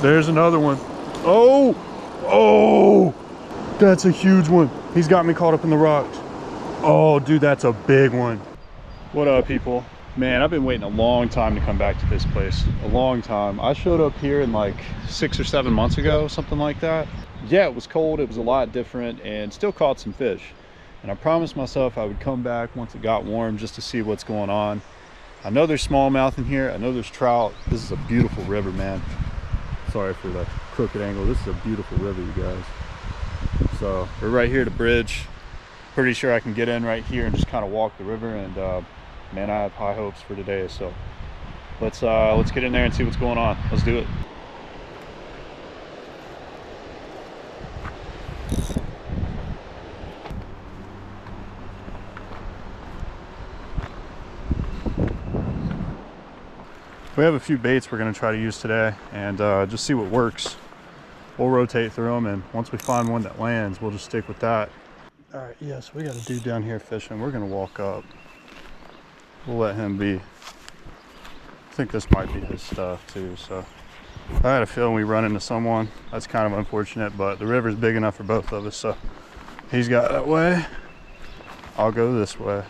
There's another one. Oh, oh, that's a huge one. He's got me caught up in the rocks. Oh, dude, that's a big one. What up, people? Man, I've been waiting a long time to come back to this place. A long time. I showed up here in like 6 or 7 months ago, something like that. Yeah, it was cold. It was a lot different and still caught some fish. And I promised myself I would come back once it got warm just to see what's going on. I know there's smallmouth in here. I know there's trout. This is a beautiful river, man. Sorry for the crooked angle. This is a beautiful river, you guys. So we're right here at the bridge. Pretty sure I can get in right here and just kind of walk the river. And man, I have high hopes for today. So let's get in there and see what's going on. Let's do it. We have a few baits we're going to try to use today and just see what works. We'll rotate through them, and once we find one that lands, we'll just stick with that. All right, yeah, so we got a dude down here fishing. We're going to walk up. We'll let him be. I think this might be his stuff too, so. I had a feeling we run into someone. That's kind of unfortunate, but the river's big enough for both of us, so. He's got that way. I'll go this way.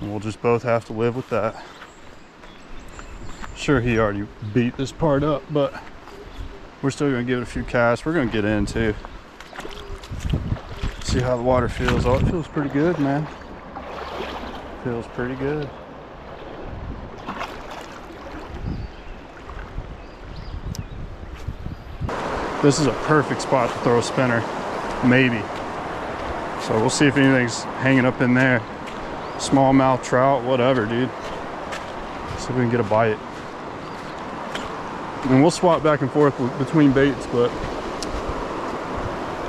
And we'll just both have to live with that. Sure, he already beat this part up, but we're still gonna give it a few casts. We're gonna get in too. See how the water feels. Oh, it feels pretty good, man. Feels pretty good. This is a perfect spot to throw a spinner, maybe. So we'll see if anything's hanging up in there. Smallmouth, trout, whatever, dude. See if we can get a bite. And we'll swap back and forth between baits, but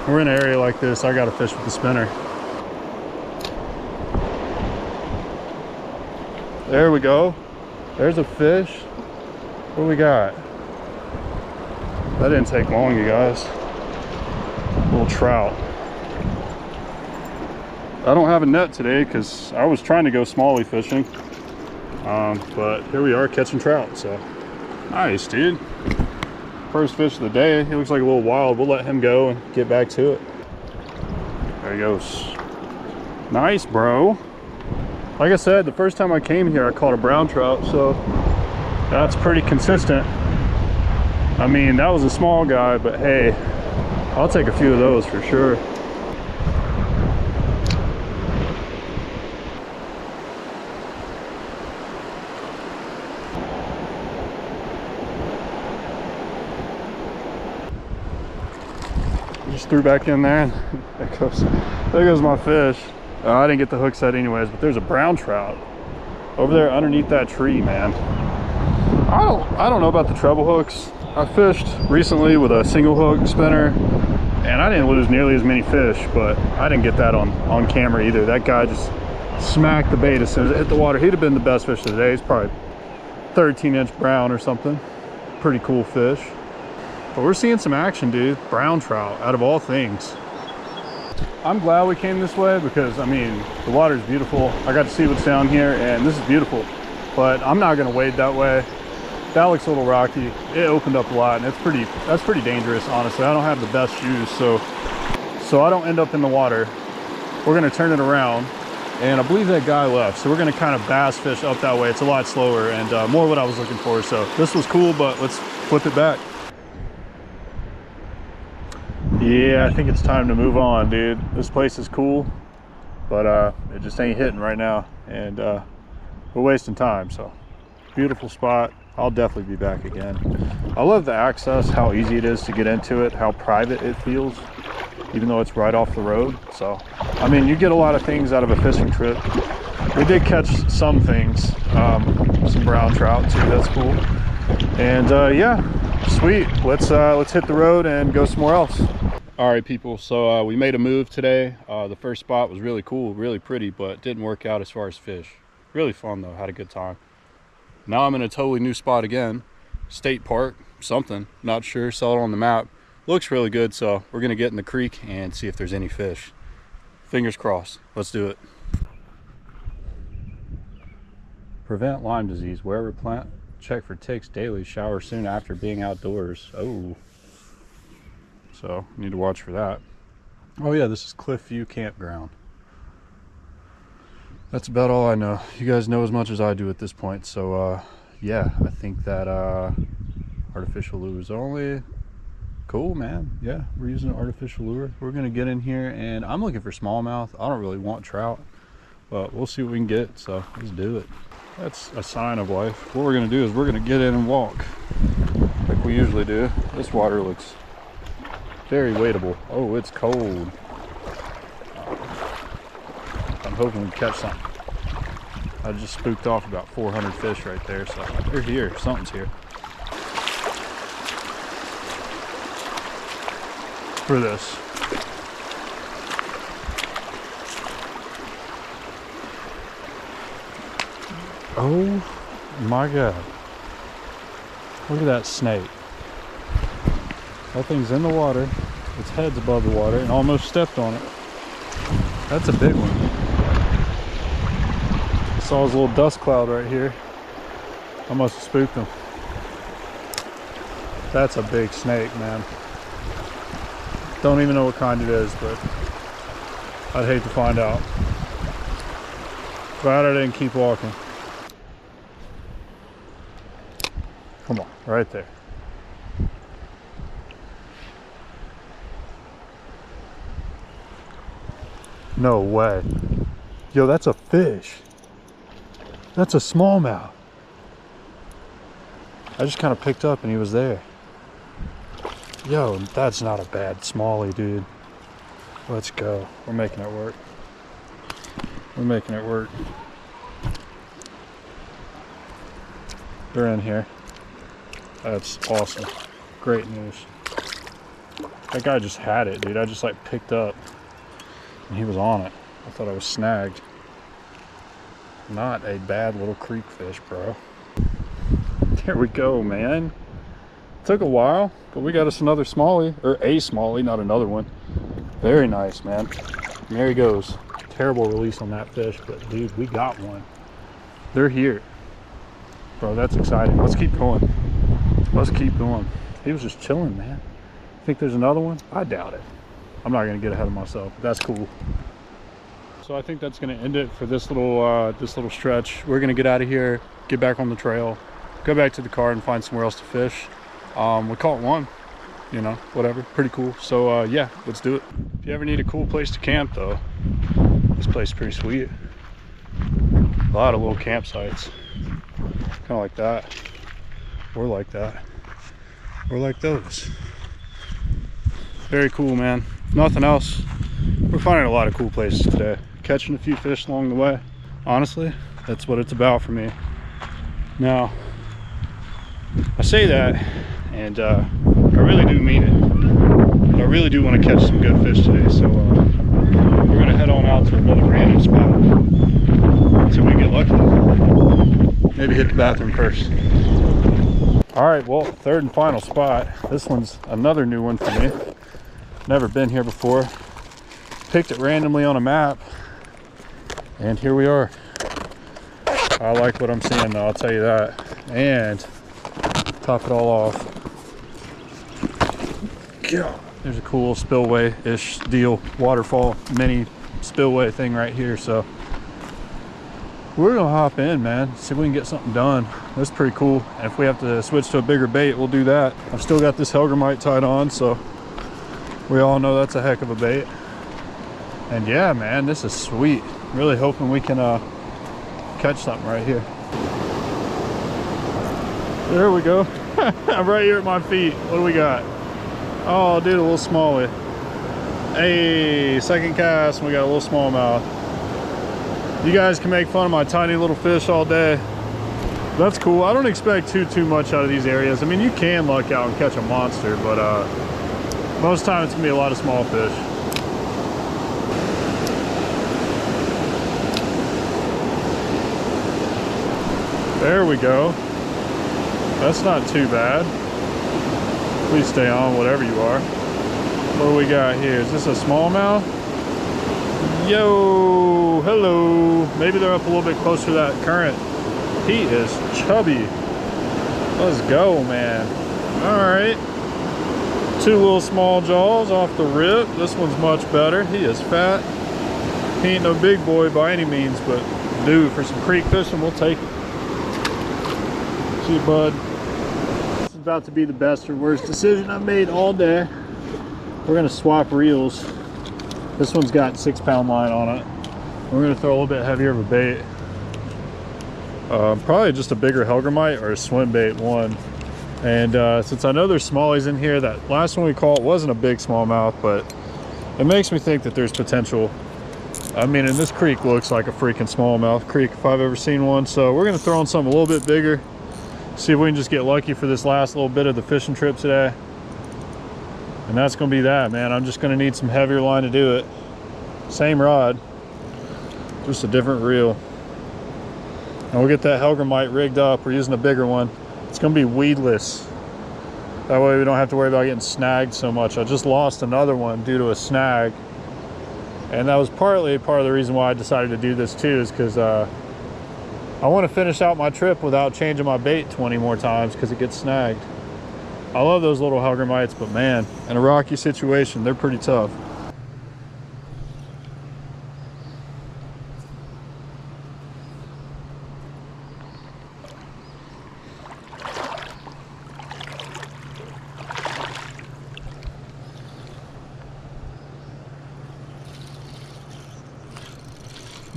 we're in an area like this, I gotta fish with the spinner. There we go. There's a fish. What do we got? That didn't take long, you guys. A little trout. I don't have a net today because I was trying to go smallie fishing. But here we are catching trout, so. Nice, dude. First fish of the day. He looks like a little wild. We'll let him go and get back to it. There he goes. Nice, bro. Like I said, the first time I came here, I caught a brown trout, so that's pretty consistent. I mean, that was a small guy, but hey, I'll take a few of those for sure. Just threw back in there, and there goes my fish. I didn't get the hook set anyways, but there's a brown trout over there underneath that tree, man. I don't know about the treble hooks. I fished recently with a single hook spinner, and I didn't lose nearly as many fish, but I didn't get that on camera either. That guy just smacked the bait as soon as it hit the water. He'd have been the best fish of the day. He's probably 13-inch brown or something. Pretty cool fish. But we're seeing some action, dude. Brown trout, out of all things. I'm glad we came this way because, I mean, the water's beautiful. I got to see what's down here, and this is beautiful. But I'm not going to wade that way. That looks a little rocky. It opened up a lot, and that's pretty dangerous, honestly. I don't have the best shoes, so I don't end up in the water. We're going to turn it around, and I believe that guy left. So we're going to kind of bass fish up that way. It's a lot slower and more what I was looking for. So this was cool, but let's flip it back. Yeah, I think it's time to move on, dude. This place is cool, but it just ain't hitting right now, and we're wasting time. So beautiful spot. I'll definitely be back again. I love the access, how easy it is to get into it, how private it feels, even though it's right off the road. So I mean, you get a lot of things out of a fishing trip. We did catch some things, some brown trout too. That's cool. And yeah, sweet. Let's hit the road and go somewhere else. All right, people, so we made a move today. The first spot was really cool, really pretty, but didn't work out as far as fish. Really fun though, had a good time. Now I'm in a totally new spot again. State park, something, not sure, saw it on the map. Looks really good, so we're gonna get in the creek and see if there's any fish. Fingers crossed, let's do it. Prevent Lyme disease, wear repellent, check for ticks daily. Shower soon after being outdoors. Oh. So, need to watch for that. Oh yeah, this is Cliffview Campground. That's about all I know. You guys know as much as I do at this point. So, yeah, I think that artificial lure is only cool, man. Yeah, we're using an artificial lure. We're gonna get in here, and I'm looking for smallmouth. I don't really want trout, but we'll see what we can get. So let's do it. That's a sign of life. What we're gonna do is we're gonna get in and walk like we usually do. This water looks very wadeable. Oh, it's cold. I'm hoping we catch something. I just spooked off about 400 fish right there, so they're here. Something's here. For this. Oh my God. Look at that snake. That thing's in the water. Its head's above the water and almost stepped on it. That's a big one. I saw his little dust cloud right here. I must have spooked him. That's a big snake, man. Don't even know what kind it is, but I'd hate to find out. Glad I didn't keep walking. Come on, right there. No way. Yo, that's a fish. That's a smallmouth. I just kind of picked up and he was there. Yo, that's not a bad smallie, dude. Let's go. We're making it work. We're making it work. They're in here. That's awesome. Great news. That guy just had it, dude. I just like picked up and he was on it. I thought I was snagged. Not a bad little creek fish, bro. There we go, man. Took a while, but we got us another smallie, or a smallie, not another one. Very nice, man. And there he goes. Terrible release on that fish, but dude, we got one. They're here. Bro, that's exciting. Let's keep going. Let's keep going. He was just chilling, man. Think there's another one? I doubt it. I'm not gonna get ahead of myself, but that's cool. So I think that's gonna end it for this little stretch. We're gonna get out of here, get back on the trail, go back to the car and find somewhere else to fish. We caught one, you know, whatever, pretty cool. So yeah, let's do it. If you ever need a cool place to camp though, this place is pretty sweet. A lot of little campsites, kind of like that, or like that, or like those. Very cool, man. If nothing else, we're finding a lot of cool places today. Catching a few fish along the way. Honestly, that's what it's about for me. Now, I say that, and I really do mean it. But I really do want to catch some good fish today, so we're gonna head on out to another random spot. See if we can get lucky. Maybe hit the bathroom first. All right, well, third and final spot. This one's another new one for me. Never been here before. Picked it randomly on a map, and here we are. I like what I'm seeing though, I'll tell you that. And top it all off, yeah, there's a cool spillway-ish deal, waterfall mini spillway thing right here. So we're gonna hop in, man, see if we can get something done. That's pretty cool. And if we have to switch to a bigger bait, we'll do that. I've still got this Helgramite tied on, so we all know that's a heck of a bait. And yeah, man, this is sweet. Really hoping we can catch something right here. There we go. Right here at my feet. What do we got? Oh, dude, a little smallie. Hey, second cast, and we got a little smallmouth. You guys can make fun of my tiny little fish all day. That's cool. I don't expect too much out of these areas. I mean, you can luck out and catch a monster, but most times it's gonna be a lot of small fish. There we go. That's not too bad. Please stay on, whatever you are. What do we got here? Is this a smallmouth? Yo, hello. Maybe they're up a little bit closer to that current. He is chubby. Let's go, man. All right. 2 little small jaws off the rip. This one's much better. He is fat. He ain't no big boy by any means, but dude, for some creek fishing, we'll take it. See you, bud. This is about to be the best or worst decision I've made all day. We're gonna swap reels. This one's got 6-pound line on it. We're gonna throw a little bit heavier of a bait. Probably just a bigger Helgramite or a swim bait one. And since I know there's smallies in here, that last one we caught wasn't a big smallmouth, but it makes me think that there's potential. I mean, and this creek looks like a freaking smallmouth creek if I've ever seen one. So we're gonna throw in something a little bit bigger. See if we can just get lucky for this last little bit of the fishing trip today. And that's gonna be that, man. I'm just gonna need some heavier line to do it. Same rod, just a different reel. And we'll get that Helgramite rigged up. We're using a bigger one. It's gonna be weedless. That way we don't have to worry about getting snagged so much. I just lost another one due to a snag. And that was partly part of the reason why I decided to do this too, is because I want to finish out my trip without changing my bait 20 more times because it gets snagged. I love those little Helgramites, but man, in a rocky situation, they're pretty tough.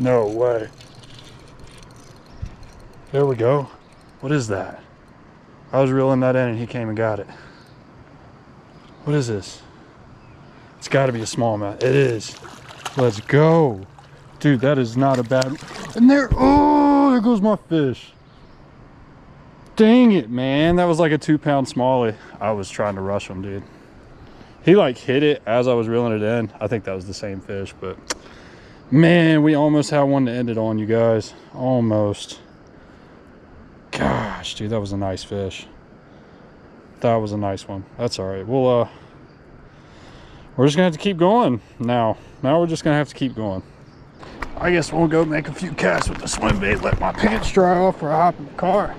No way. There we go. What is that? I was reeling that in and he came and got it. What is this? It's got to be a smallmouth. It is. Let's go. Dude, that is not a bad... And there... Oh, there goes my fish. Dang it, man. That was like a 2-pound smallie. I was trying to rush him, dude. He like hit it as I was reeling it in. I think that was the same fish, but... Man, we almost had one to end it on, you guys. Almost. Gosh, dude, that was a nice fish. That was a nice one. That's all right. We're just gonna have to keep going now. Now we're just gonna have to keep going. I guess we'll go make a few casts with the swim bait, let my pants dry off before I hop in the car.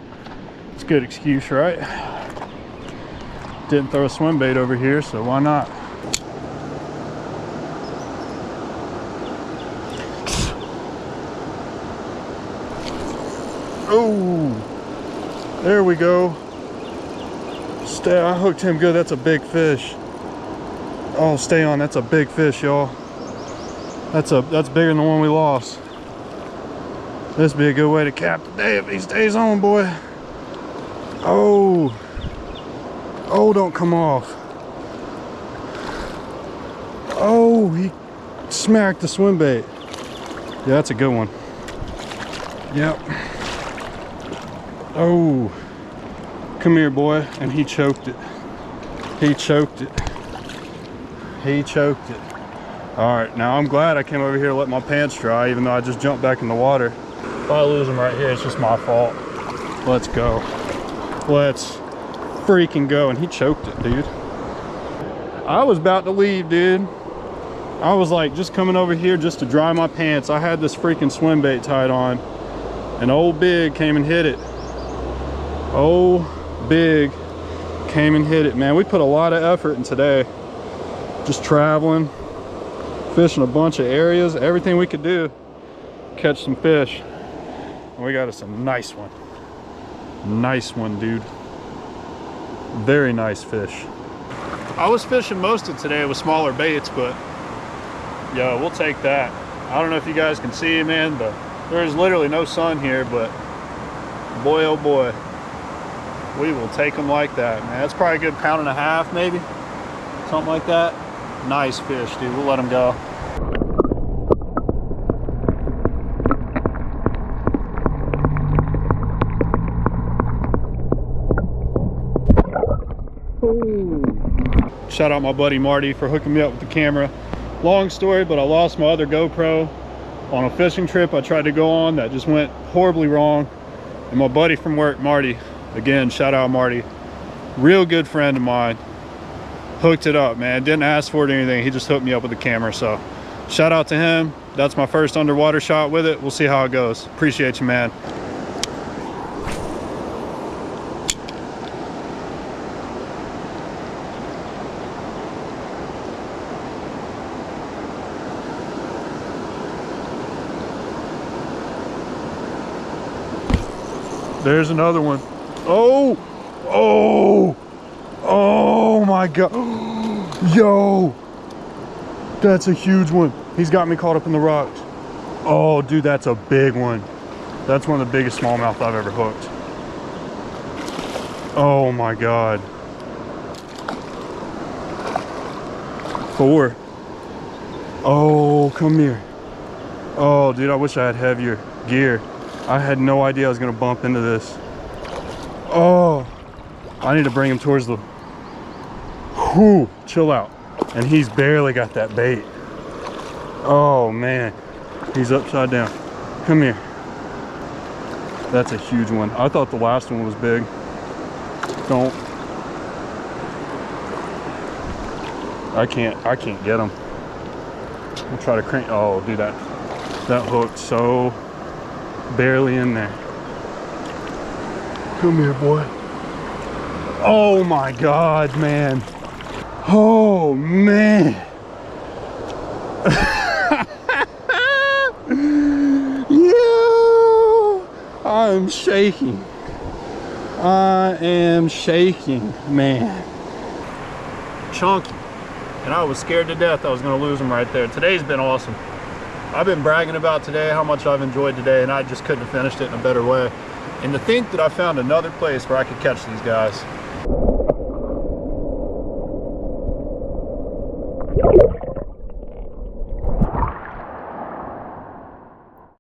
It's a good excuse, right? Didn't throw a swim bait over here, so why not? Oh, there we go. Stay, I hooked him good. That's a big fish. Oh, stay on. That's a big fish, y'all. That's bigger than the one we lost. This would be a good way to cap the day if he stays on, boy. Oh, oh, don't come off. Oh, he smacked the swim bait. Yeah, that's a good one. Yep. Oh, come here, boy. And he choked it. He choked it. He choked it. All right, now I'm glad I came over here to let my pants dry, even though I just jumped back in the water. If I lose him right here, it's just my fault. Let's go. Let's freaking go. And he choked it, dude. I was about to leave, dude. I was like just coming over here just to dry my pants. I had this freaking swim bait tied on. And old Big came and hit it. Old Big came and hit it, man. We put a lot of effort in today. Just traveling, fishing a bunch of areas, everything we could do, catch some fish. And we got us a nice one. Nice one, dude. Very nice fish. I was fishing most of today with smaller baits, but yeah, we'll take that. I don't know if you guys can see, man, but there's literally no sun here, but boy, oh boy, we will take them like that, man. That's probably a good 1.5 pounds, maybe, something like that. Nice fish, dude. We'll let them go. Ooh. Shout out my buddy Marty for hooking me up with the camera. Long story, but I lost my other GoPro on a fishing trip I tried to go on that just went horribly wrong. And my buddy from work, Marty, again, shout out Marty, real good friend of mine, hooked it up, man. Didn't ask for it or anything. He just hooked me up with the camera. So shout out to him. That's my first underwater shot with it. We'll see how it goes. Appreciate you, man. There's another one. Oh, oh, oh my God. Yo, that's a huge one. He's got me caught up in the rocks. Oh, dude, that's a big one. That's one of the biggest smallmouth I've ever hooked. Oh my God. 4. Oh, come here. Oh, dude, I wish I had heavier gear. I had no idea I was gonna bump into this. Oh, I need to bring him towards the, whew, chill out. And he's barely got that bait. Oh man, he's upside down. Come here. That's a huge one. I thought the last one was big. Don't. I can't get him. I'll try to crank. Oh, dude, that hooked so barely in there. Come here, boy. Oh my God, man. Oh man. Yo, I'm shaking. I am shaking, man. Chunky. And I was scared to death I was gonna lose him right there. Today's been awesome. I've been bragging about today, how much I've enjoyed today, and I just couldn't have finished it in a better way. And to think that I found another place where I could catch these guys.